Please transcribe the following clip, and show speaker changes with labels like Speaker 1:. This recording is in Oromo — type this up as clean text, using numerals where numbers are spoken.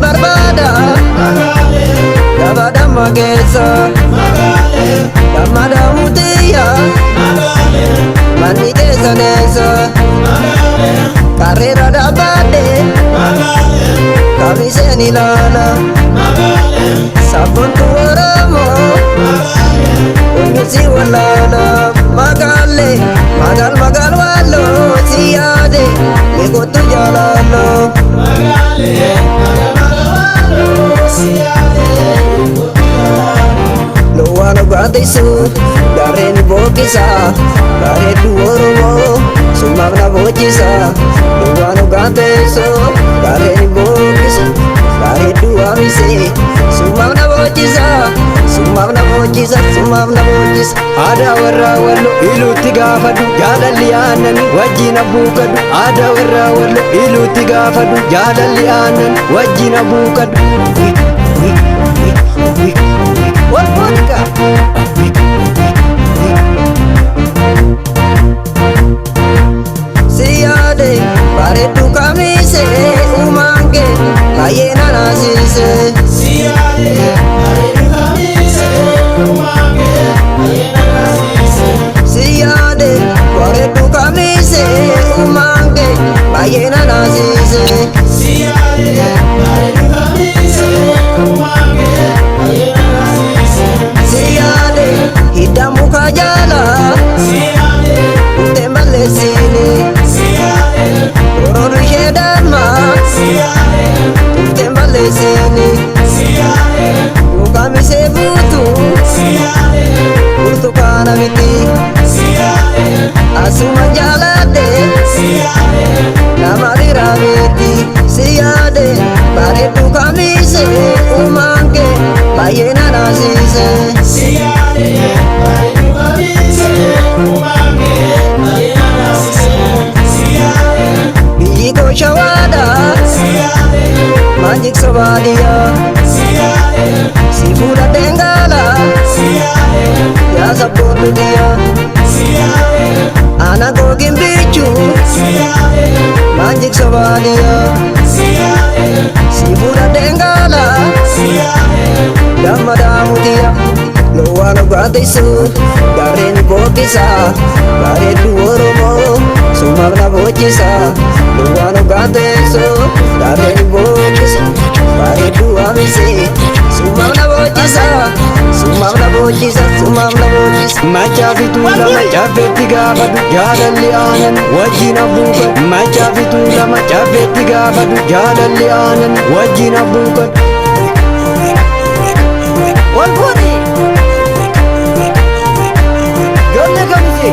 Speaker 1: barbada Gabada magesa Damada mutiya Mani kesa nesa Karera da bade Kamise nilala Sabun tuwaramo Unyusi walala Magale Magal magal walo Siyade Lekotu jalalo Magale Magal magal walo Siyade Luwano gatisu Garen bokisa Gare duoromo Sumagna bochisa Luwano gatisu Garen bokisa Gare duamise Sumagna bochisa Sumagna bochisa Sumagna bochisa Ada warra wallo ilutti gaafadhu jaalalli aannan wajjin abuukadhu Ada warra wallo ilutti gaafadhu jaalalli aannan wajjin abuukadhu Walboodka Siyaade bareeddu kamise umange baay'ee nanaasise Siyaade bareeddu kamise umange baay'ee nanaasise Siyaade bareeddu kamise umange baay'ee nanaasise Siyaade bareeddu kamise umange baay'ee nanaasise Siyaade hidda muka jala Siyaade utembalesini Siyaade ororu shedama Siyaade utembalesini Siyaade mukamise butu Siyaade burtukana miti Siyaade asuma jalade Siyaade namadira miti Siyaade bareeddu kamise umange baay'ee nanaasise Siyaade bareeddu kamise umange baay'ee nanaasise Siyaade biyyi koo shawaadha Siyaade maanjik sobaadiya Siyaade si fuudhadheen gaala Siyaade yaa sabboontu diya Siyaade ana koo gimbichu Siyaade maanjik sobaadiya Siyaade si fuudhadheen gaala Siyaade dammadaa mutiya Luwano gatisu Garen bokisa Bareeddu oromoo Sumagna bochisa Luwano gatisu Garen bokisa Bareeddu amise Sumagna bochisa Sumagna bochisa Sumagna bochisa Machafitu lama chafetti gaafadhu jaalalli aanan wajjin abuukadhu Machafitu lama chafetti gaafadhu jaalalli aanan wajjin abuukadhu Walboodee Jolle kamise